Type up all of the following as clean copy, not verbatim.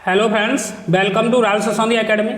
Hello friends, welcome to राल ससौंदी academy.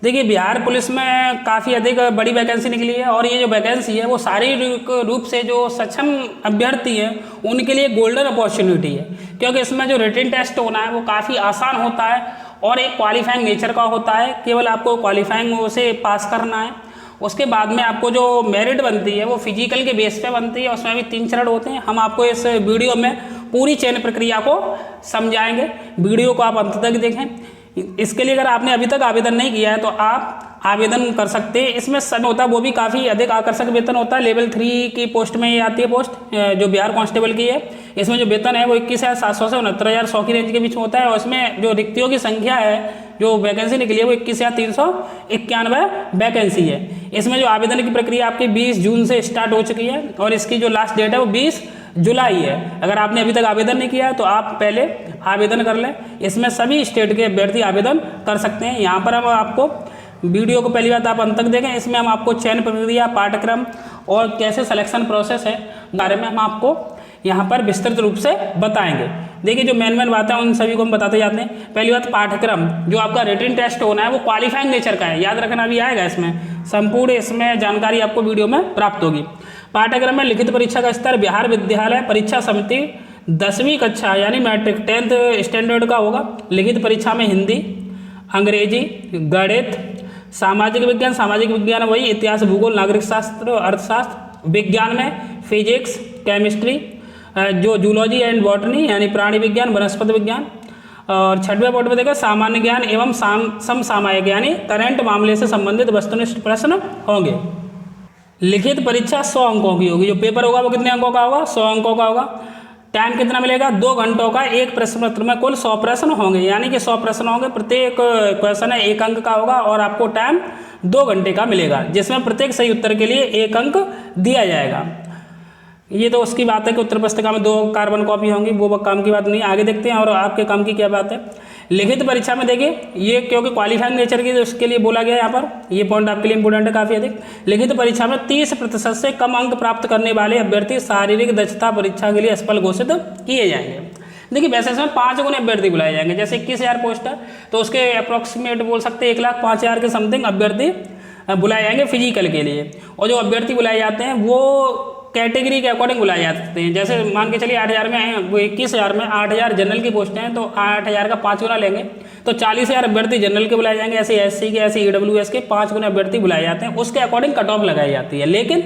देखिए, Bihar police में काफ़ी अधिक बड़ी वैकेंसी निकली है और ये जो वैकेंसी है वो शारीरिक रूप से जो सक्षम अभ्यर्थी हैं उनके लिए गोल्डन अपॉर्चुनिटी है, क्योंकि इसमें जो रिटन टेस्ट होना है वो काफ़ी आसान होता है और एक क्वालिफाइंग नेचर का होता है। केवल आपको क्वालिफाइंग उसे पास करना है। उसके बाद में आपको जो मेरिट बनती है वो फिजिकल के बेस पे बनती है। उसमें भी 3 चरण होते हैं। हम आपको इस वीडियो में पूरी चयन प्रक्रिया को समझाएंगे। वीडियो को आप अंत तक देखें। इसके लिए अगर आपने अभी तक आवेदन नहीं किया है तो आप आवेदन कर सकते हैं। इसमें समय होता है वो भी काफ़ी अधिक आकर्षक वेतन होता है। लेवल 3 की पोस्ट में ये आती है पोस्ट, जो बिहार कांस्टेबल की है। इसमें जो वेतन है वो 21,700 से 69,100 की रेंज के बीच में होता है। और इसमें जो रिक्तियों की संख्या है, जो वैकेंसी निकली है वो 21,391 वैकेंसी है। इसमें जो आवेदन की प्रक्रिया आपकी 20 जून से स्टार्ट हो चुकी है और इसकी जो लास्ट डेट है वो 20 जुलाई है। अगर आपने अभी तक आवेदन नहीं किया है तो आप पहले आवेदन कर लें। इसमें सभी स्टेट के अभ्यर्थी आवेदन कर सकते हैं। यहाँ पर हम आपको वीडियो को पहली बात आप अंत तक देखें। इसमें हम आपको चयन प्रक्रिया, पाठ्यक्रम और कैसे सिलेक्शन प्रोसेस है बारे में हम आपको यहाँ पर विस्तृत रूप से बताएंगे। देखिए, जो मेन बातें हैं उन सभी को हम बताते जाते हैं। पहली बात, पाठ्यक्रम जो आपका रिटन टेस्ट होना है वो क्वालिफाइंग नेचर का है। याद रखना, अभी आएगा इसमें संपूर्ण इसमें जानकारी आपको वीडियो में प्राप्त होगी। पाठ्यक्रम में लिखित परीक्षा का स्तर बिहार विद्यालय परीक्षा समिति 10वीं कक्षा यानी मैट्रिक 10th स्टैंडर्ड का होगा। लिखित परीक्षा में हिंदी, अंग्रेजी, गणित, सामाजिक विज्ञान वही, इतिहास, भूगोल, नागरिक शास्त्र, अर्थशास्त्र, विज्ञान में फिजिक्स, केमिस्ट्री, जो जूलॉजी एंड बॉटनी यानी प्राणी विज्ञान, वनस्पति विज्ञान। और 6वें बोर्ड में देखा सामान्य ज्ञान एवं समसामयिक यानी करंट मामले से संबंधित वस्तुनिष्ठ प्रश्न होंगे। लिखित परीक्षा 100 अंकों की होगी। जो पेपर होगा वो कितने अंकों का होगा? 100 अंकों का होगा। टाइम कितना मिलेगा? 2 घंटों का। एक प्रश्न पत्र में कुल 100 प्रश्न होंगे, यानी कि 100 प्रश्न होंगे। प्रत्येक क्वेश्चन है 1 अंक का होगा और आपको टाइम 2 घंटे का मिलेगा, जिसमें प्रत्येक सही उत्तर के लिए 1 अंक दिया जाएगा। ये तो उसकी बात है कि उत्तर पुस्तिका में 2 कार्बन कॉपी होंगी, वो काम की बात नहीं। आगे देखते हैं और आपके काम की क्या बात है। लिखित परीक्षा में देखिए, ये क्योंकि क्वालिफाइंग नेचर की, तो उसके लिए बोला गया यहाँ पर। ये पॉइंट आपके लिए इंपोर्टेंट है काफ़ी अधिक। लिखित परीक्षा में 30% से कम अंक प्राप्त करने वाले अभ्यर्थी शारीरिक दक्षता परीक्षा के लिए असफल घोषित किए जाएंगे। देखिए, वैसे इसमें 5 गुने अभ्यर्थी बुलाए जाएंगे। जैसे 21,000 पोस्ट है तो उसके अप्रोक्सीमेट बोल सकते हैं 1,05,000 के समथिंग अभ्यर्थी बुलाए जाएंगे फिजिकल के लिए। और जो अभ्यर्थी बुलाए जाते हैं वो कैटेगरी के अकॉर्डिंग बुलाए जाते हैं। जैसे मान के चलिए 8,000 में हैं, वो 21,000 में 8,000 जनरल की पोस्टें हैं तो 8,000 का 5 गुना लेंगे तो 40,000 अभ्यर्थी जनरल के बुलाए जाएंगे। ऐसे SC के, ऐसे EWS के 5 गुना अभ्यर्थी बुलाए जाते हैं। उसके अकॉर्डिंग कट ऑफ लगाई जाती है, लेकिन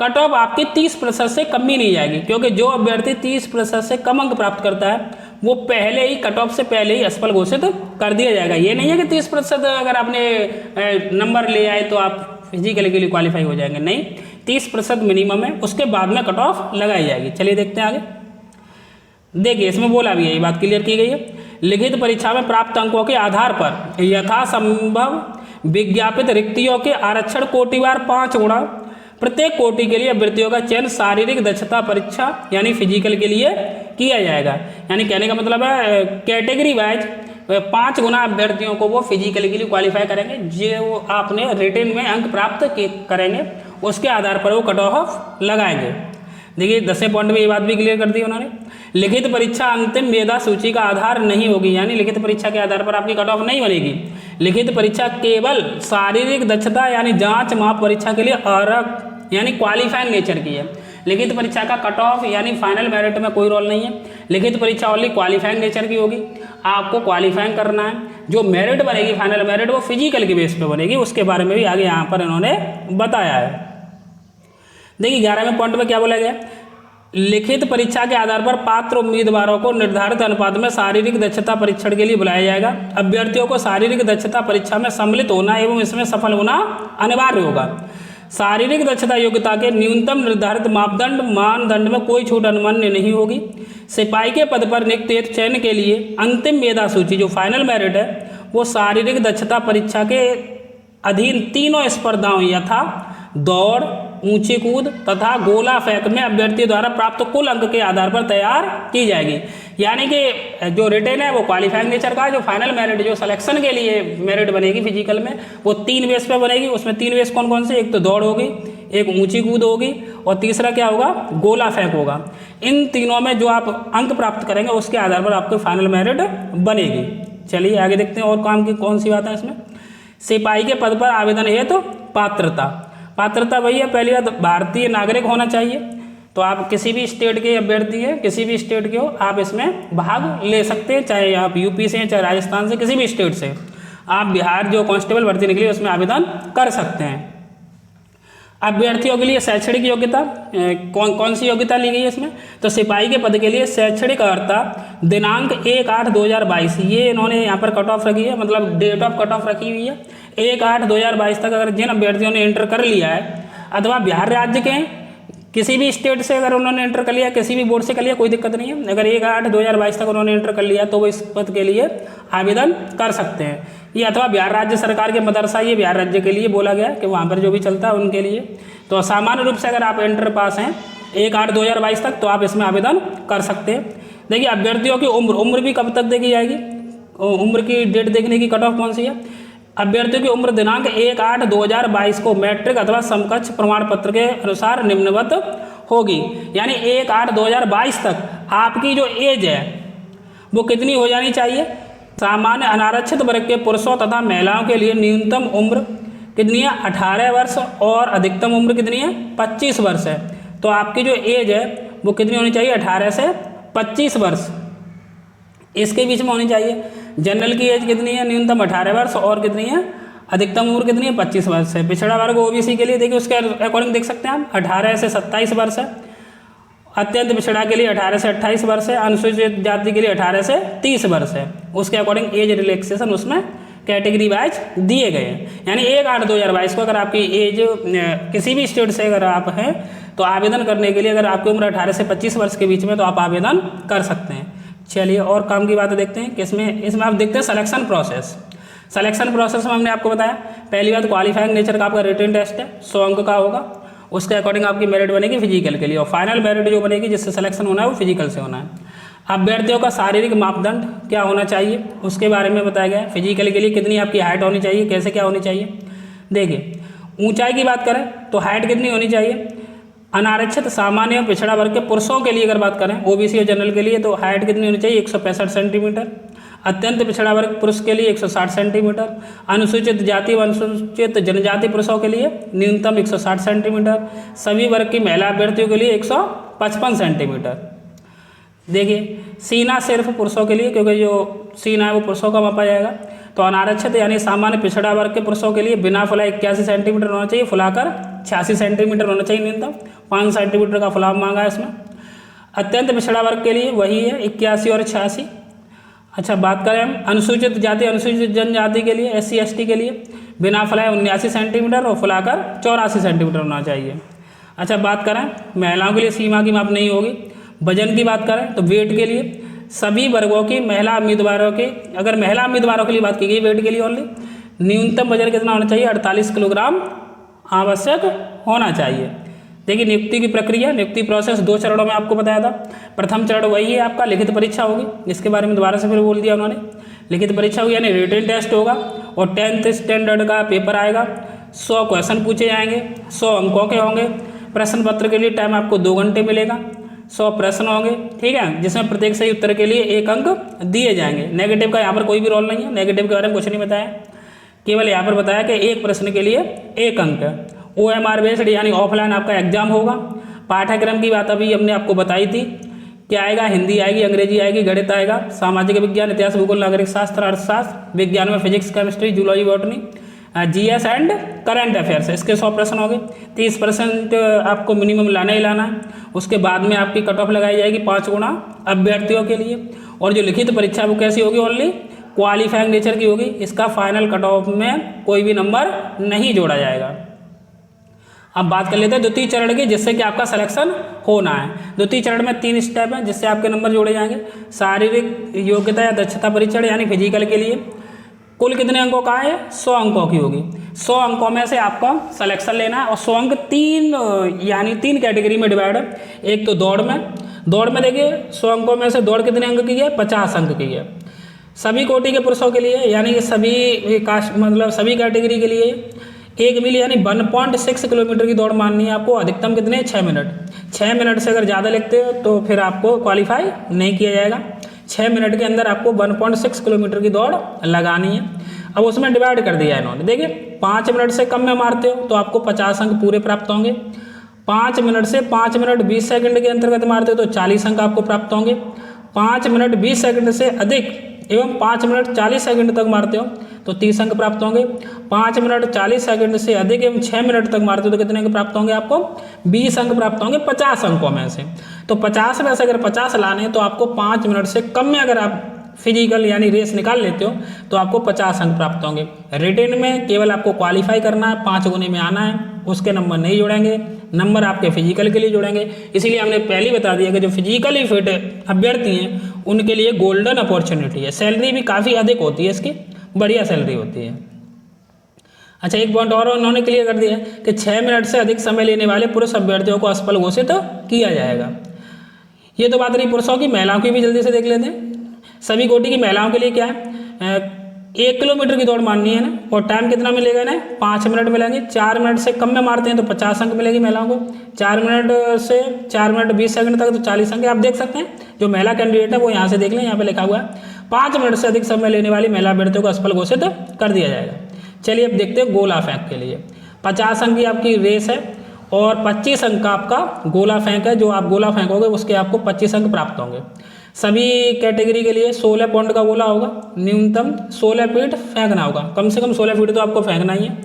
कट ऑफ आपकी 30% से कम ही नहीं जाएगी, क्योंकि जो अभ्यर्थी 30% से कम अंक प्राप्त करता है वो पहले ही कट ऑफ से पहले ही असफल घोषित कर दिया जाएगा। ये नहीं है कि 30% अगर आपने नंबर ले आए तो आप फिजिकल के लिए क्वालिफाई हो जाएंगे, नहीं। 30% मिनिमम है, उसके बाद में कट ऑफ लगाई जाएगी। चलिए देखते हैं आगे। देखिए, इसमें बोला भी है, ये बात क्लियर की गई है। लिखित परीक्षा में प्राप्त अंकों के आधार पर यथासंभव विज्ञापित रिक्तियों के आरक्षण कोटिवार 5 गुणा। प्रत्येक कोटि के लिए अभ्यर्थियों का चयन शारीरिक दक्षता परीक्षा यानी फिजिकल के लिए किया जाएगा। यानी कहने का मतलब है कैटेगरी वाइज 5 गुना अभ्यर्थियों को वो फिजिकल के लिए क्वालिफाई करेंगे। जो आपने रिटन में अंक प्राप्त करेंगे उसके आधार पर वो कट ऑफ लगाएंगे। देखिए, 10वें पॉइंट में ये बात भी क्लियर कर दी उन्होंने। लिखित परीक्षा अंतिम मेधा सूची का आधार नहीं होगी, यानी लिखित परीक्षा के आधार पर आपकी कट ऑफ नहीं बनेगी। लिखित परीक्षा केवल शारीरिक दक्षता यानी जांच माप परीक्षा के लिए अर्हक यानी क्वालिफाइंग नेचर की है। लिखित परीक्षा का कट ऑफ यानी फाइनल मेरिट में कोई रोल नहीं है। लिखित परीक्षा ओनली क्वालिफाइंग नेचर की होगी। आपको क्वालिफाइंग करना है। जो मेरिट बनेगी, फाइनल मेरिट, वो फिजिकल के बेस पे बनेगी। उसके बारे में भी आगे यहाँ पर इन्होंने बताया है। देखिए, 11वें पॉइंट में क्या बोला गया? लिखित परीक्षा के आधार पर पात्र उम्मीदवारों को निर्धारित अनुपात में शारीरिक दक्षता परीक्षण के लिए बुलाया जाएगा। अभ्यर्थियों को शारीरिक दक्षता परीक्षा में सम्मिलित होना एवं इसमें सफल होना अनिवार्य होगा। शारीरिक दक्षता योग्यता के न्यूनतम निर्धारित मानदंड में कोई छूट अनुमान्य नहीं होगी। सिपाही के पद पर नियुक्त चयन के लिए अंतिम मेधा सूची जो फाइनल मेरिट है वो शारीरिक दक्षता परीक्षा के अधीन 3 स्पर्धाओं यथा दौड़, ऊंची कूद तथा गोला फेंक में अभ्यर्थी द्वारा प्राप्त कुल अंक के आधार पर तैयार की जाएगी। यानी कि जो रिटेन है वो क्वालिफाइंग नेचर का है। जो फाइनल मेरिट, जो सिलेक्शन के लिए मेरिट बनेगी फिजिकल में, वो 3 बेस पे बनेगी। उसमें 3 बेस कौन कौन से? एक तो दौड़ होगी, एक ऊंची कूद होगी और तीसरा क्या होगा? गोला फेंक होगा। इन तीनों में जो आप अंक प्राप्त करेंगे उसके आधार पर आपको फाइनल मेरिट बनेगी। चलिए आगे देखते हैं और काम की कौन सी बात है इसमें। सिपाही के पद पर आवेदन हेतु पात्रता। पात्रता वही है, पहली बात भारतीय नागरिक होना चाहिए। तो आप किसी भी स्टेट के अभ्यर्थी है, किसी भी स्टेट के हो, आप इसमें भाग ले सकते हैं, चाहे आप यूपी से, चाहे राजस्थान से, किसी भी स्टेट से। आप बिहार जो कांस्टेबल भर्ती निकली है उसमें आवेदन कर सकते हैं। अभ्यर्थियों के लिए शैक्षणिक योग्यता कौन सी योग्यता ली गई है इसमें, तो सिपाही के पद के लिए शैक्षणिक अर्हता दिनांक 1/8/2022, ये इन्होंने यहाँ पर कट ऑफ रखी है, मतलब डेट ऑफ कट ऑफ रखी हुई है 1/8/2022 तक। अगर जिन अभ्यर्थियों ने इंटर कर लिया है अथवा बिहार राज्य के किसी भी स्टेट से अगर उन्होंने इंटर कर लिया, किसी भी बोर्ड से कर लिया, कोई दिक्कत नहीं है। अगर 1/8/2022 तक उन्होंने इंटर कर लिया तो वो इस पद के लिए आवेदन कर सकते हैं। ये अथवा बिहार राज्य सरकार के मदरसा, ये बिहार राज्य के लिए बोला गया कि वहाँ पर जो भी चलता है उनके लिए। तो सामान्य रूप से अगर आप इंटर पास हैं 1/8/2022 तक तो आप इसमें आवेदन कर सकते हैं। देखिए अभ्यर्थियों की उम्र भी कब तक देखी जाएगी, उम्र की डेट देखने की कट ऑफ कौन सी है। अभ्यर्थियों की उम्र दिनांक 1/8/2022 को मैट्रिक अथवा समकक्ष प्रमाण पत्र के अनुसार निम्नवत होगी। यानी 1/8/2022 तक आपकी जो एज है वो कितनी हो जानी चाहिए। सामान्य अनारक्षित वर्ग के पुरुषों तथा महिलाओं के लिए न्यूनतम उम्र कितनी है, 18 वर्ष, और अधिकतम उम्र कितनी है, 25 वर्ष है। तो आपकी जो एज है वो कितनी होनी चाहिए, 18 से 25 वर्ष, इसके बीच में होनी चाहिए। जनरल की एज कितनी है, न्यूनतम 18 वर्ष, और कितनी है, अधिकतम उम्र कितनी है, 25 वर्ष है। पिछड़ा वर्ग ओबीसी के लिए देखिए उसके अकॉर्डिंग देख सकते हैं हम, 18 से 27 वर्ष है। अत्यंत पिछड़ा के लिए 18 से 28 वर्ष है। अनुसूचित जाति के लिए 18 से 30 वर्ष है। उसके अकॉर्डिंग एज रिलैक्सेशन उसमें कैटेगरी वाइज दिए गए हैं। यानी 1/8/2022 को अगर आपकी एज किसी भी स्टेट से अगर आप हैं तो आवेदन करने के लिए अगर आपकी उम्र 18 से 25 वर्ष के बीच में तो आप आवेदन कर सकते हैं। चलिए और काम की बात देखते हैं कि इसमें आप देखते हैं सिलेक्शन प्रोसेस। सिलेक्शन प्रोसेस में हमने आपको बताया, पहली बात क्वालिफाइंग नेचर का आपका रिटन टेस्ट है, 100 अंक का होगा। उसके अकॉर्डिंग आपकी मेरिट बनेगी फिजिकल के लिए, और फाइनल मेरिट जो बनेगी जिससे सिलेक्शन होना है वो फिजिकल से होना है। अभ्यर्थियों का शारीरिक मापदंड क्या होना चाहिए उसके बारे में बताया गया है। फिजिकल के लिए कितनी आपकी हाइट होनी चाहिए, कैसे क्या होनी चाहिए। देखिए ऊंचाई की बात करें तो हाइट कितनी होनी चाहिए। अनारक्षित सामान्य और पिछड़ा वर्ग के पुरुषों के लिए अगर बात करें, ओबीसी और जनरल के लिए, तो हाइट कितनी होनी चाहिए, 165 सेंटीमीटर। अत्यंत पिछड़ा वर्ग पुरुष के लिए 160 सेंटीमीटर। अनुसूचित जाति व अनुसूचित जनजाति पुरुषों के लिए न्यूनतम 160 सेंटीमीटर। सभी वर्ग की महिला अभ्यर्थियों के लिए 155 सेंटीमीटर। देखिए सीना सिर्फ पुरुषों के लिए, क्योंकि जो सीना है वो पुरुषों का मापा जाएगा। तो अनारक्षित यानी सामान्य पिछड़ा वर्ग के पुरुषों के लिए बिना फुला 81 सेंटीमीटर होना चाहिए, फुलाकर 86 सेंटीमीटर होना चाहिए न्यूनतम। 5 सेंटीमीटर का फुलाव मांगा है इसमें। अत्यंत पिछड़ा वर्ग के लिए वही है 81 और 86। अच्छा बात करें हम अनुसूचित जाति अनुसूचित जनजाति के लिए, SC ST के लिए बिना फुलाए 79 सेंटीमीटर और फुलाकर 84 सेंटीमीटर होना चाहिए। अच्छा बात करें महिलाओं के लिए सीमा की माप नहीं होगी। वजन की बात करें तो वेट के लिए सभी वर्गों की महिला उम्मीदवारों के, अगर महिला उम्मीदवारों के लिए बात की गई वेट के लिए ओनली, न्यूनतम वजन कितना होना चाहिए, 48 किलोग्राम आवश्यक होना चाहिए। देखिए नियुक्ति की प्रक्रिया, नियुक्ति प्रोसेस 2 चरणों में आपको बताया था। प्रथम चरण वही है आपका लिखित परीक्षा होगी, इसके बारे में दोबारा से फिर बोल दिया उन्होंने। लिखित परीक्षा होगी यानी रिटन टेस्ट होगा, और 10th स्टैंडर्ड का पेपर आएगा। 100 क्वेश्चन पूछे जाएंगे, 100 अंकों के होंगे। प्रश्न पत्र के लिए टाइम आपको 2 घंटे मिलेगा। 100 प्रश्न होंगे, ठीक है, जिसमें प्रत्येक सही उत्तर के लिए 1 अंक दिए जाएंगे। नेगेटिव का यहाँ पर कोई भी रोल नहीं है, नेगेटिव के बारे में कुछ नहीं बताया, केवल यहाँ पर बताया कि एक प्रश्न के लिए 1 अंक है। OMR बेस्ड यानी ऑफलाइन आपका एग्जाम होगा। पाठ्यक्रम की बात अभी हमने आपको बताई थी, क्या आएगा, हिंदी आएगी, अंग्रेजी आएगी, गणित आएगा, सामाजिक विज्ञान, इतिहास, भूगोल, नागरिक शास्त्र, अर्थशास्त्र, विज्ञान में physics, chemistry, zoology, botany, GS and current affairs, इसके 100 प्रश्न हो गए। 30% आपको मिनिमम लाना ही लाना है। उसके बाद में आपकी कट ऑफ लगाई जाएगी 5 गुना अभ्यर्थियों के लिए। और जो लिखित परीक्षा वो कैसी होगी, ओनली क्वालिफाइंग नेचर की होगी। इसका फाइनल कट ऑफ में कोई भी नंबर नहीं जोड़ा जाएगा। अब बात कर लेते हैं द्वितीय चरण की, जिससे कि आपका सिलेक्शन होना है। द्वितीय चरण में 3 स्टेप हैं जिससे आपके नंबर जोड़े जाएंगे। शारीरिक योग्यता या दक्षता परीक्षण यानी फिजिकल के लिए कुल कितने अंकों का है, 100 अंकों की होगी। 100 अंकों में से आपको सिलेक्शन लेना है, और 100 अंक 3 कैटेगरी में डिवाइड है। एक तो दौड़ में देखिए 100 अंकों में से दौड़ कितने अंक की है, 50 अंक की है। सभी कोटि के पुरुषों के लिए यानी कि सभी कास्ट मतलब सभी कैटेगरी के लिए 1 मील यानी 1.6 किलोमीटर की दौड़ माननी है आपको। अधिकतम कितने, 6 मिनट। 6 मिनट से अगर ज़्यादा लिखते हो तो फिर आपको क्वालिफाई नहीं किया जाएगा। 6 मिनट के अंदर आपको 1.6 किलोमीटर की दौड़ लगानी है। अब उसमें डिवाइड कर दिया इन्होंने, देखिए 5 मिनट से कम में मारते हो तो आपको 50 अंक पूरे प्राप्त होंगे, 5 मिनट से 5 मिनट 20 सेकंड के अंतर्गत मारते हो तो 40 अंक आपको प्राप्त होंगे, 5 मिनट 20 सेकंड से अधिक एवं 5 मिनट 40 सेकंड तक मारते हो तो 30 अंक प्राप्त होंगे, 5 मिनट 40 सेकंड से अधिक एवं 6 मिनट तक मारते हो तो कितने अंक प्राप्त होंगे आपको? 20 अंक प्राप्त होंगे 50 अंकों में से। तो 50 में से अगर 50 लाने हैं तो आपको 5 मिनट से कम में अगर आप फिजिकल यानी रेस निकाल लेते हो तो आपको 50 अंक प्राप्त होंगे। रिटेन में केवल आपको क्वालिफाई करना है, 5 गुने में आना है, उसके नंबर नहीं जुड़ेंगे, नंबर आपके फिजिकल के लिए जुड़ेंगे। इसीलिए हमने पहले ही बता दिया कि जो फिजिकली फिट अभ्यर्थी हैं उनके लिए गोल्डन अपॉर्चुनिटी है। सैलरी भी काफ़ी अधिक होती है, इसकी बढ़िया सैलरी होती है। अच्छा, एक पॉइंट और उन्होंने क्लियर कर दिया है कि 6 मिनट से अधिक समय लेने वाले पुरुष अभ्यर्थियों को असफल घोषित किया जाएगा। ये तो बात रही पुरुषों की। महिलाओं की भी जल्दी से देख लेते हैं। सभी कोटि की महिलाओं के लिए क्या है, 1 किलोमीटर की दौड़ मारनी है ना, और टाइम कितना मिलेगा ना, 5 मिनट मिलेंगे। 4 मिनट से कम में मारते हैं तो 50 अंक मिलेगी महिलाओं को, 4 मिनट से 4 मिनट 20 सेकंड तक तो 40 अंक। आप देख सकते हैं जो महिला कैंडिडेट है वो यहाँ से देख लें, यहाँ पे लिखा हुआ है 5 मिनट से अधिक समय लेने वाली महिला अभ्यर्थियों को असफल घोषित कर दिया जाएगा। चलिए अब देखते हैं गोला फेंक के लिए। 50 अंक की आपकी रेस है और 25 अंक का आपका गोला फेंक है। जो आप गोला फेंकोगे उसके आपको 25 अंक प्राप्त होंगे। सभी कैटेगरी के लिए 16 पॉइंट का गोला होगा, न्यूनतम 16 फीट फेंकना होगा, कम से कम 16 फीट तो आपको फेंकना ही है।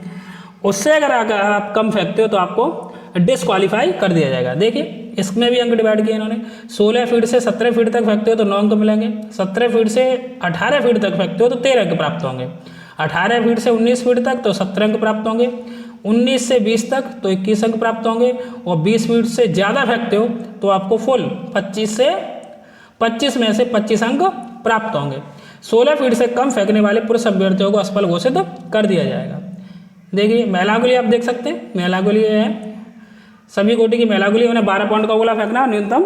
उससे अगर आप कम फेंकते हो तो आपको डिस्क्वालीफाई कर दिया जाएगा। देखिए इसमें भी अंक डिवाइड किए इन्होंने, 16 फीट से 17 फीट तक फेंकते हो तो 9 अंक मिलेंगे, 17 फीट से 18 फीट तक फेंकते हो तो 13 अंक प्राप्त होंगे, 18 फीट से 19 फीट तक तो 17 अंक प्राप्त होंगे, 19 से 20 तक तो 21 अंक प्राप्त होंगे, और 20 फीट से ज़्यादा फेंकते हो तो आपको फुल 25 में से 25 अंक प्राप्त होंगे। 16 फीट से कम फेंकने वाले पुरुष अभ्यर्थियों को असफल घोषित कर दिया जाएगा। देखिए महिलाओं के लिए आप देख सकते हैं, महिला के लिए है, सभी कोटि की महिला के लिए उन्हें 12 पॉइंट का गोला फेंकना है, न्यूनतम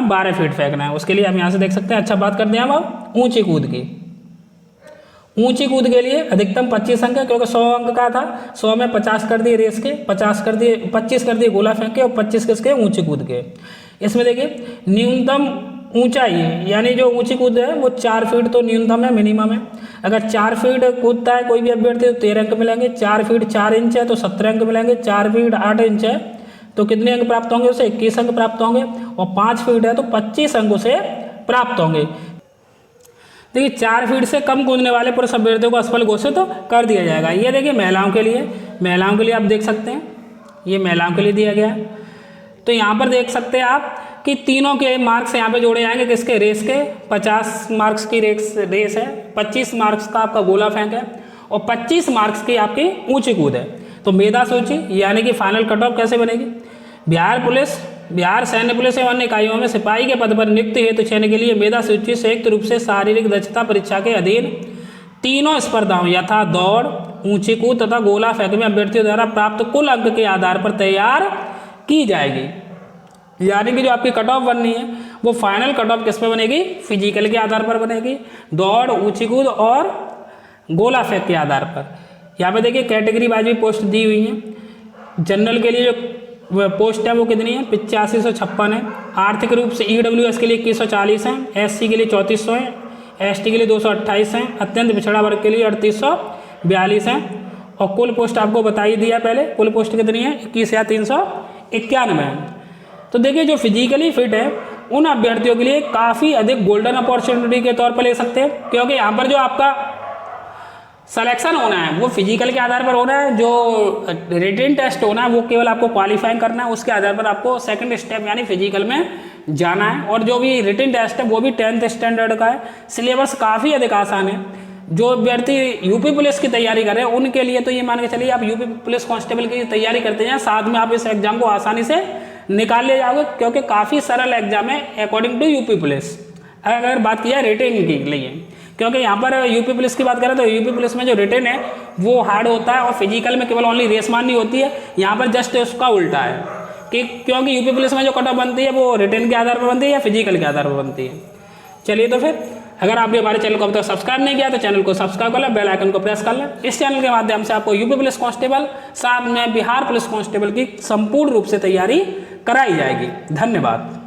12 फीट फेंकना है। उसके लिए आप यहाँ से देख सकते हैं। अच्छा, बात करते हैं हम अब ऊंची कूद की। ऊंची कूद के लिए अधिकतम 25 अंक है, क्योंकि 100 अंक का था, 100 में 50 कर दिए रेस के, 50 कर दिए 25 कर दिए गोला फेंक के, और 25 किसके ऊंची कूद के। इसमें देखिए न्यूनतम ऊंचाई यानी जो ऊंची कूद है वो 4 फीट तो न्यूनतम है, मिनिमम है। अगर 4 फीट कूदता है कोई भी अभ्यर्थी तो 13 अंक मिलेंगे, 4 फीट 4 इंच है तो 17 अंक मिलेंगे, 4 फीट 8 इंच है तो कितने अंक प्राप्त होंगे उसे? 21 अंक प्राप्त होंगे, और 5 फीट है तो 25 अंक उसे प्राप्त होंगे। देखिए 4 फीट से कम कूदने वाले पुरुष अभ्यर्थियों को असफल घोषित तो कर दिया जाएगा। ये देखिए महिलाओं के लिए, महिलाओं के लिए आप देख सकते हैं, ये महिलाओं के लिए दिया गया है। तो यहाँ पर देख सकते हैं आप कि तीनों के मार्क्स यहाँ पे जोड़े जाएंगे, किसके? रेस के। 50 मार्क्स की रेस है, 25 मार्क्स का आपका गोला फेंक है, और 25 मार्क्स की आपकी ऊंची कूद है। तो मेधा सूची यानी कि फाइनल कट ऑफ कैसे बनेगी? बिहार सैन्य पुलिस एवं अन्य इकाइयों में सिपाही के पद पर नियुक्ति हेतु चयन के लिए मेधा सूची संयुक्त रूप से शारीरिक दक्षता परीक्षा के अधीन तीनों स्पर्धाओं यथा दौड़, ऊंची कूद तथा गोला फेंक में अभ्यर्थियों द्वारा प्राप्त कुल अंक के आधार पर तैयार की जाएगी। यानी कि जो आपकी कट ऑफ बननी है वो फाइनल कट ऑफ किस पे बनेगी? फिजिकल के आधार पर बनेगी, दौड़, ऊंची कूद और गोला फेंक के आधार पर। यहाँ पे देखिए कैटेगरी वाइज भी पोस्ट दी हुई है। जनरल के लिए जो पोस्ट है वो कितनी है? 8556 है। आर्थिक रूप से EWS के लिए 2140 है, SC के लिए 3400 है, ST के लिए 228 है, अत्यंत पिछड़ा वर्ग के लिए 3842 है, और कुल पोस्ट आपको बता ही दिया पहले, कुल पोस्ट कितनी है? 21,391 है। तो देखिए जो फिजिकली फिट है उन अभ्यर्थियों के लिए काफ़ी अधिक गोल्डन अपॉर्चुनिटी के तौर पर ले सकते हैं, क्योंकि यहाँ पर जो आपका सिलेक्शन होना है वो फिजिकल के आधार पर होना है, जो रिटन टेस्ट होना है वो केवल आपको क्वालिफाइंग करना है, उसके आधार पर आपको सेकंड स्टेप यानी फिजिकल में जाना है। और जो भी रिटन टेस्ट है वो भी 10th स्टैंडर्ड का है। सिलेबस काफ़ी अधिक आसान है। जो अभ्यर्थी यूपी पुलिस की तैयारी कर रहे हैं उनके लिए तो ये मान के चलिए आप यूपी पुलिस कांस्टेबल की तैयारी करते हैं, साथ में आप इस एग्जाम को आसानी से निकाल ले जाओगे, क्योंकि काफ़ी सरल एग्जाम है अकॉर्डिंग टू यूपी पुलिस। अगर बात की जाए रिटेन के लिए, क्योंकि यहाँ पर यूपी पुलिस की बात करें तो यूपी पुलिस में जो रिटेन है वो हार्ड होता है, और फिजिकल में केवल ओनली रेस मारनी होती है। यहाँ पर जस्ट उसका उल्टा है कि क्योंकि यूपी पुलिस में जो कट ऑफ बनती है वो रिटेन के आधार पर बनती है या फिजिकल के आधार पर बनती है। चलिए तो फिर अगर आपने हमारे चैनल को अब तक सब्सक्राइब नहीं किया तो चैनल को सब्सक्राइब कर लें, बेल आइकन को प्रेस कर लें। इस चैनल के माध्यम से आपको यूपी पुलिस कांस्टेबल साथ में बिहार पुलिस कांस्टेबल की संपूर्ण रूप से तैयारी कराई जाएगी। धन्यवाद।